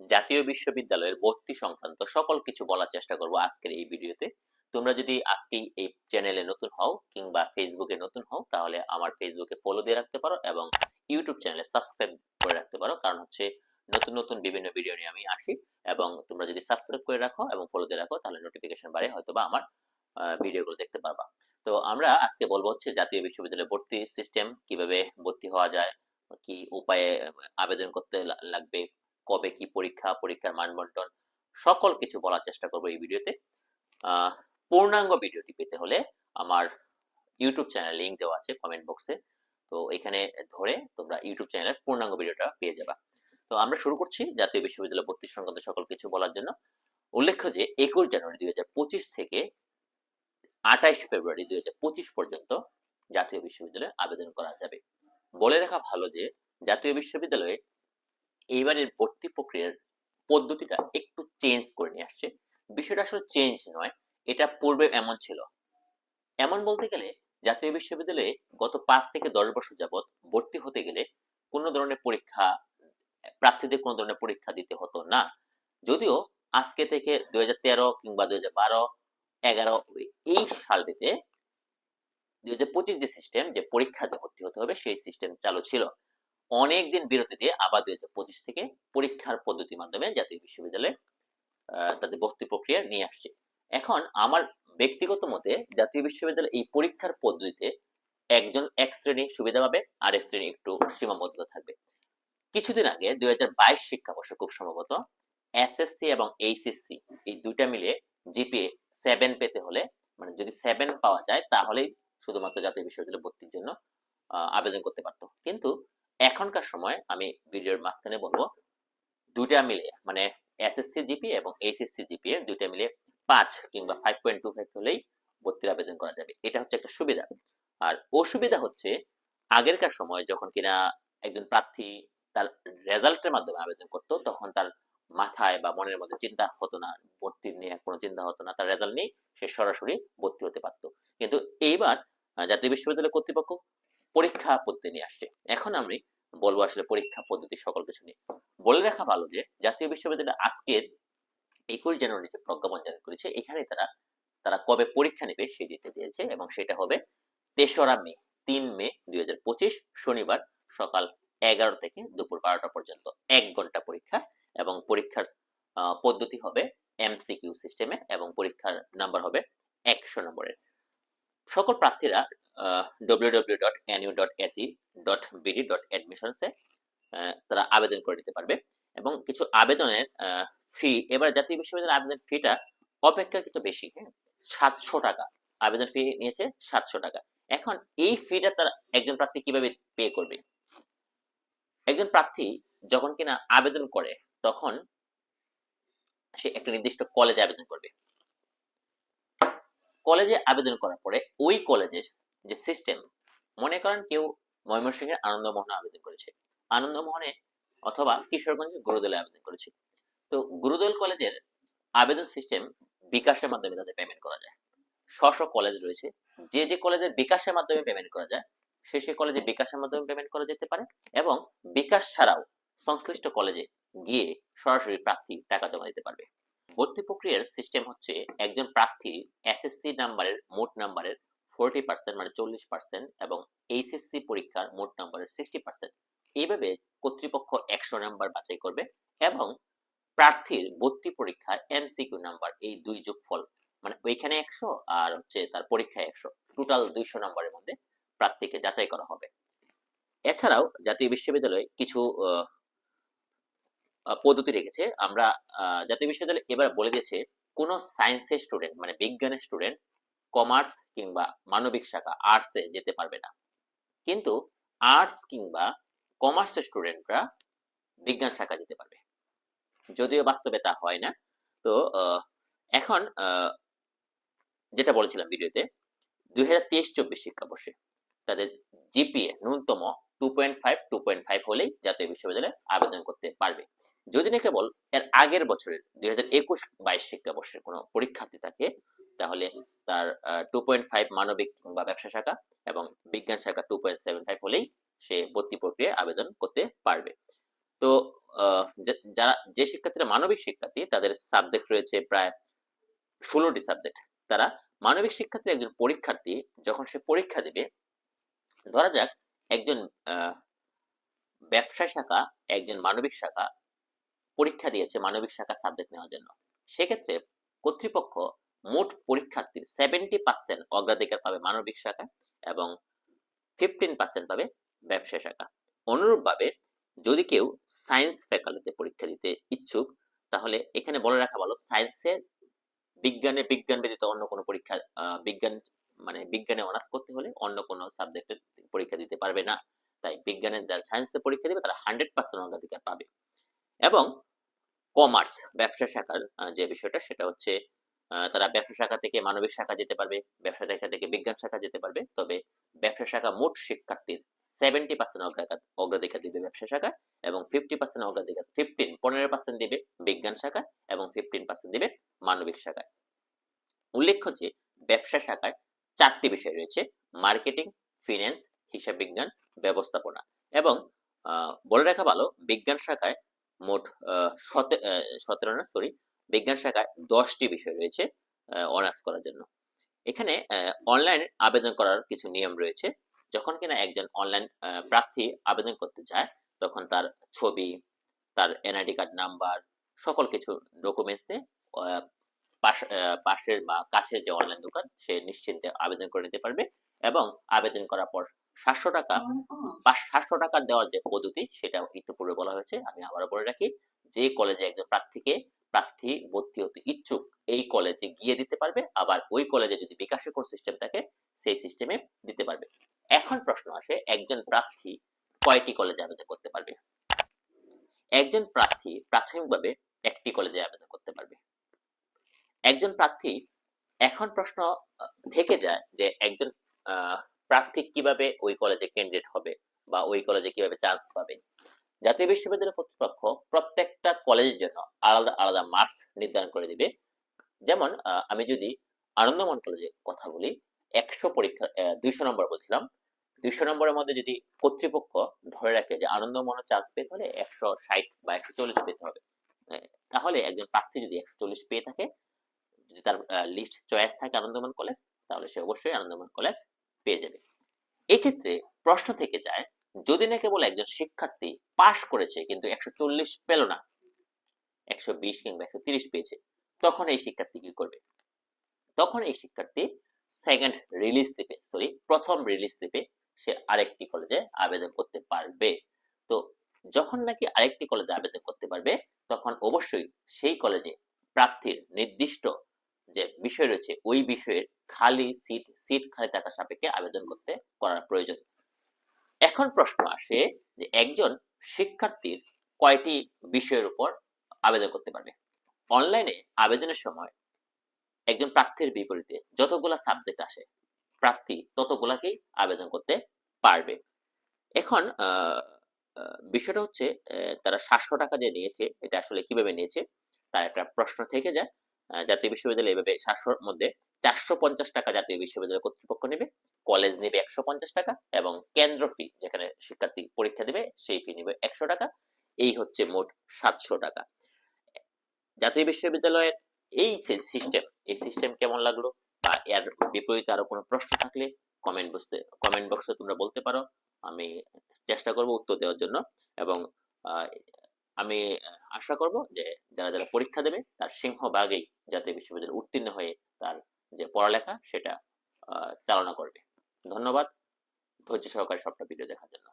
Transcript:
জাতীয় বিশ্ববিদ্যালয়ের ভর্তি সংক্রান্ত সকল কিছু বলার চেষ্টা করব আজকের এই ভিডিওতে। তোমরা যদি আজকেই এই চ্যানেলে নতুন হও কিংবা ফেসবুকে নতুন হও, তাহলে আমার ফেসবুকে ফলো দিয়ে রাখতে পারো এবং ইউটিউব চ্যানেলে সাবস্ক্রাইব করে রাখতে পারো, কারণ হচ্ছে নতুন নতুন বিভিন্ন ভিডিও নিয়ে আমি আসি। এবং তোমরা যদি সাবস্ক্রাইব করে রাখো এবং ফলো দিয়ে রাখো, তাহলে নোটিফিকেশন বাড়ে, হয়তোবা আমার ভিডিওগুলো দেখতে পারবা। তো আমরা আজকে বলবো হচ্ছে জাতীয় বিশ্ববিদ্যালয়ের ভর্তি সিস্টেম, কিভাবে ভর্তি হওয়া যায়, কি উপায়ে আবেদন করতে লাগবে, কবে কি পরীক্ষা, পরীক্ষার মানবন্টন, সকল কিছু বলার চেষ্টা করবো এই ভিডিওতে। আহ পূর্ণাঙ্গ ভিডিওটি পেতে হলে আমার ইউটিউব চ্যানেল লিংক দেওয়া আছে কমেন্ট বক্সে, তো এখানে ধরে তোমরা ইউটিউব চ্যানেলের পূর্ণাঙ্গ ভিডিওটা পেয়ে যাবা। তো আমরা শুরু করছি জাতীয় বিশ্ববিদ্যালয় ভর্তি সংক্রান্ত সকল কিছু বলার জন্য। উল্লেখ্য যে 21 জানুয়ারি 2025 থেকে 28 ফেব্রুয়ারি 2025 পর্যন্ত জাতীয় বিশ্ববিদ্যালয়ে আবেদন করা যাবে। বলে রাখা ভালো যে জাতীয় বিশ্ববিদ্যালয়ে এইবারের ভর্তি প্রক্রিয়ার পদ্ধতিটা একটু চেঞ্জ করে নিয়ে আসছে। বিষয়টা আসলে চেঞ্জ নয়, এটা পূর্বে এমন ছিল। এমন বলতে গেলে জাতীয় বিশ্ববিদ্যালয়ে গত 5 থেকে 10 বছর যাবত ভর্তি হতে গেলে কোনো ধরনের পরীক্ষা, প্রার্থীদের কোনো ধরনের পরীক্ষা দিতে হতো না। যদিও আজকে থেকে 2013 কিংবা 2012, 11 এই সালটিতে 2025 যে সিস্টেম, যে পরীক্ষাতে ভর্তি হতে হবে, সেই সিস্টেম চালু ছিল। অনেকদিন বিরতি দিয়ে আবার 2025 থেকে পরীক্ষার পদ্ধতির মাধ্যমে জাতীয় বিশ্ববিদ্যালয়ে তাদের ভর্তি প্রক্রিয়া নিয়ে আসছে। এখন আমার ব্যক্তিগত মতে জাতীয় বিশ্ববিদ্যালয় এই পরীক্ষার পদ্ধতিতে একজন এক শ্রেণী সুবিধা পাবে, আর এক শ্রেণী একটু সীমাবদ্ধ থাকবে। কিছুদিন আগে 2022 শিক্ষাবর্ষে খুব সম্ভবত এসএসসি এবং এইচএসসি এই দুইটা মিলে জিপিএ 7 পেতে হলে, মানে যদি 7 পাওয়া যায়, তাহলেই শুধুমাত্র জাতীয় বিশ্ববিদ্যালয়ে ভর্তির জন্য আবেদন করতে পারতো। কিন্তু এখনকার সময় আমি ভিডিওর মাঝখানে বলবো, দুইটা মিলে মানে এসএসসি জিপিএ এবং এইচএসসি জিপিএ দুইটা মিলে 5 কিংবা 5.25 হলেই ভর্তির আবেদন করা যাবে। এটা হচ্ছে একটা সুবিধা। আর অসুবিধা হচ্ছে আগেরকার সময় যখন কিনা একজন প্রার্থী তার রেজাল্টের মাধ্যমে আবেদন করতো, তখন তার মাথায় বা মনের মধ্যে চিন্তা হতো না, ভর্তির নিয়ে কোনো চিন্তা হতো না, তার রেজাল্ট নেই, সে সরাসরি ভর্তি হতে পারতো। কিন্তু এইবার জাতীয় বিশ্ববিদ্যালয় কর্তৃপক্ষ পরীক্ষা পদ্ধতি নিয়ে আসছে। এখন আমি বলবো আসলে পরীক্ষা পদ্ধতি সকল কিছু নিয়ে। বলে রাখা ভালো যে জাতীয় বিশ্ববিদ্যালয় আজকের 21 জানুয়ারি যে প্রজ্ঞাপন জারি করেছে, এখানে তারা তারা কবে পরীক্ষা নেবে সেই ডেটে দিয়েছে, এবং সেটা হবে 3রা মে, 3 মে 2025 শনিবার সকাল 11 থেকে দুপুর 12টা পর্যন্ত 1 ঘন্টা পরীক্ষা। এবং পরীক্ষার পদ্ধতি হবে এমসিকিউ সিস্টেমে, এবং পরীক্ষার নাম্বার হবে 100 নম্বরের। সকল প্রার্থীরা www.nu.ac.bd.admissions এ তারা আবেদন করে নিতে পারবে। এবং কিছু আবেদনের ফি, এবার জাতীয় বিশ্ববিদ্যালয়ের আবেদন ফিটা অপেক্ষাকৃত বেশি। হ্যাঁ, 700 টাকা আবেদন ফি নিয়েছে, 700 টাকা। এখন এই ফিটা তারা একজন প্রার্থী কিভাবে পে করবে? একজন প্রার্থী যখন কিনা আবেদন করে, তখন সে একটা নির্দিষ্ট কলেজে আবেদন করবে। কলেজে আবেদন করার পরে ওই কলেজের যে সিস্টেম, মনে করেন কেউ ময়মনসিংহের আনন্দমোহনে আবেদন করেছে, আনন্দমোহনে অথবা কিশোরগঞ্জের গুরুদলে আবেদন করেছে। তো গুরুদল কলেজের আবেদন সিস্টেম বিকাশের মাধ্যমে তাদের পেমেন্ট করা যায়। স্ব কলেজ রয়েছে, যে যে কলেজের বিকাশের মাধ্যমে পেমেন্ট করা যায়, সে কলেজে বিকাশের মাধ্যমে পেমেন্ট করা যেতে পারে। এবং বিকাশ ছাড়াও সংশ্লিষ্ট কলেজে গিয়ে সরাসরি প্রার্থী টাকা জমা দিতে পারবে। ভর্তি প্রক্রিয়ার সিস্টেম হচ্ছে একজন প্রার্থী এসএসসি নাম্বারের মোট নাম্বারের 40% মানে 40%, এবং এইচএসসি পরীক্ষার মোট নাম্বারের 60%, এইভাবে কর্তৃপক্ষ 100 নাম্বার বাছাই করবে। এবং প্রার্থীর ভর্তি পরীক্ষায় এমসিকিউ নাম্বার এই দুই যোগফল, মানে ওইখানে 100 আর হচ্ছে তার পরীক্ষায় 100, টোটাল 200 নাম্বারের মধ্যে প্রার্থীকে যাচাই করা হবে। এছাড়াও জাতীয় বিশ্ববিদ্যালয় কিছু পদ্ধতি রেখেছে। আমরা জাতীয় বিশ্ববিদ্যালয় এবার বলে দিয়েছে কোন সায়েন্সের স্টুডেন্ট মানে বিজ্ঞানের স্টুডেন্ট কমার্স কিংবা মানবিক শাখা আর্টসে যেতে পারবে না, কিন্তু আর্টস কিংবা কমার্সের স্টুডেন্টরা বিজ্ঞান শাখা যেতে পারবে। যদিও বাস্তবে তা হয় না। তো এখন যেটা বলেছিলাম ভিডিওতে, 2023-24 শিক্ষাবর্ষে তাদের জিপিএ ন্যূনতম 2.5 হলেই জাতীয় বিশ্ববিদ্যালয়ে আবেদন করতে পারবে। যদি না কেবল এর আগের বছরের 2021-22 শিক্ষাবর্ষের কোনো পরীক্ষার্থী থাকে, তাহলে তার 2.5 মানবিক কিংবা ব্যবসা শাখা এবং বিজ্ঞান শাখা 2.75 হলেই সে ভর্তি প্রক্রিয়ায় আবেদন করতে পারবে। তো যারা যে শিক্ষার্থীরা মানবিক শিক্ষার্থী তাদের সাবজেক্ট রয়েছে প্রায় 16টি সাবজেক্ট। তারা মানবিক শিক্ষার্থী একজন পরীক্ষার্থী যখন সে পরীক্ষা দেবে, ধরা যাক একজন আহ, ব্যবসা শাখা একজন মানবিক শাখা পরীক্ষা দিয়েছে মানবিক শাখা সাবজেক্ট নেওয়ার জন্য। সেক্ষেত্রে কর্তৃপক্ষ মোট পরীক্ষার্থীর 70% অগ্রাধিকার পাবে মানবিক শাখা এবং 15% পাবে ব্যবসা শাখা। অনুরূপভাবে যদি কেউ সায়েন্স ফ্যাকাল্টিতে পরীক্ষা দিতে ইচ্ছুক, তাহলে এখানে বলে রাখা ভালো সায়েন্সে বিজ্ঞান ব্যতীত অন্য কোনো পরীক্ষা বিজ্ঞানে অনার্স করতে হলে অন্য কোনো সাবজেক্টের পরীক্ষা দিতে পারবে না। তাই বিজ্ঞানের যারা সায়েন্সে পরীক্ষা দিবে তারা 100% অগ্রাধিকার পাবে। এবং কমার্স ব্যবসা শাখার যে বিষয়টা সেটা হচ্ছে তারা ব্যবসা শাখা থেকে মানবিক শাখা যেতে পারবে, ব্যবসা শাখা থেকে বিজ্ঞান শাখা যেতে পারবে। তবে ব্যবসা শাখা মোট শিক্ষার্থীর 70% অগ্রাধিকার দিবে ব্যবসা শাখা এবং 50% অগ্রাধিকার 15% দিবে বিজ্ঞান শাখা এবং 15% দিবে মানবিক শাখায়। উল্লেখ্য যে ব্যবসা শাখায় 4টি বিষয় রয়েছে: মার্কেটিং, ফিন্যান্স, হিসাব বিজ্ঞান, ব্যবস্থাপনা। এবং বলে রাখা ভালো বিজ্ঞান শাখায় মোট 17 না সরি বিজ্ঞান শাখায় 10টি বিষয় রয়েছে অনার্স করার জন্য। এখানে অনলাইন আবেদন করার কিছু নিয়ম রয়েছে। যখন কিনা একজন অনলাইন প্রার্থী আবেদন করতে যায়, তখন তার ছবি, তার এনআইডি কার্ড নাম্বার, সকল কিছু ডকুমেন্টস নিয়ে পাশের বা কাছের যে অনলাইন দোকান সে নিশ্চিন্তে আবেদন করে নিতে পারবে। এবং আবেদন করার পর 700 টাকা দেওয়ার যে পদ্ধতি সেটা ইতিপূর্বে বলা হয়েছে, আমি আবারও বলে রাখি। যে কলেজে একজন প্রার্থী ভর্তি হতে ইচ্ছুক এই কলেজে গিয়ে দিতে পারবে, আবার ওই কলেজে যদি বিকাশের কোর্স সিস্টেম থাকে সেই সিস্টেমে দিতে পারবে। এখন প্রশ্ন আসে, একজন প্রার্থী কয়টি কলেজে আবেদন করতে পারবে? একজন প্রার্থী প্রাথমিকভাবে একটি কলেজে আবেদন করতে পারবে। একজন প্রার্থী এখন প্রশ্ন থেকে যায় যে একজন প্রার্থী কিভাবে ওই কলেজে ক্যান্ডিডেট হবে বা ওই কলেজে কিভাবে চান্স পাবে। জাতীয় বিশ্ববিদ্যালয় কর্তৃপক্ষ প্রত্যেকটা কলেজের জন্য আলাদা আলাদা মার্কস নির্ধারণ করে দিবে। যেমন আমি যদি আনন্দমোহন কলেজে কথা বলি, 200 নম্বর বলছিলাম, 200 নম্বরের মধ্যে যদি কর্তৃপক্ষ ধরে রাখে যে আনন্দমোহন চান্স পেতে হলে 160 বা 140 পেতে হবে, তাহলে একজন প্রার্থী যদি 140 পেয়ে থাকে, যদি তার লিস্ট চয়েস থাকে আনন্দমোহন কলেজ, তাহলে সে অবশ্যই আনন্দমোহন কলেজ পেয়ে যাবে। এক্ষেত্রে প্রশ্ন থেকে যায়, যদি না কেবল একজন শিক্ষার্থী পাশ করেছে কিন্তু 140 পেল না, 120 কিংবা 130 পেয়েছে, তখন এই শিক্ষার্থী কি করবে? তখন এই শিক্ষার্থী প্রথম রিলিজ দিবে, সে আরেকটি কলেজে আবেদন করতে পারবে। তো যখন নাকি আরেকটি কলেজে আবেদন করতে পারবে, তখন অবশ্যই সেই কলেজে প্রার্থীর নির্দিষ্ট যে বিষয় রয়েছে ওই বিষয়ের সিট খালি থাকা সাপেক্ষে আবেদন করার প্রয়োজন। এখন প্রশ্ন আসে যে একজন শিক্ষার্থীর কয়টি বিষয়ের উপর আবেদন করতে পারবে? অনলাইনে আবেদনের সময় একজন প্রার্থীর বিপরীতে যতগুলা সাবজেক্ট আসে, প্রার্থী ততগুলাকেই আবেদন করতে পারবে। এখন বিষয়টা হচ্ছে তারা 700 টাকা যে নিয়েছে এটা আসলে কিভাবে নিয়েছে তার একটা প্রশ্ন থেকে যায়। জাতীয় বিশ্ববিদ্যালয় এভাবে 700-র মধ্যে 450 টাকা জাতীয় বিশ্ববিদ্যালয় কর্তৃপক্ষ নেবে, কলেজ নেবে 150 টাকা এবং কেন্দ্র ফি যেখানে শিক্ষার্থী পরীক্ষা দেবে সেই ফি নেবে 100 টাকা। এই হচ্ছে মোট 700 টাকা। জাতীয় বিশ্ববিদ্যালয়ের এই সিস্টেম কেমন লাগলো বা এর বিপরীতে আরো কোনো প্রশ্ন থাকলে কমেন্ট বক্সে তোমরা বলতে পারো। আমি চেষ্টা করব উত্তর দেওয়ার জন্য। এবং আমি আশা করব যে যারা যারা পরীক্ষা দেবে তার সিংহভাগই জাতীয় বিশ্ববিদ্যালয়ে উত্তীর্ণ হয়ে তার যে পড়ালেখা সেটা চালনা করবে। ধন্যবাদ ধৈর্য সহকারে সবটা ভিডিও দেখার জন্য।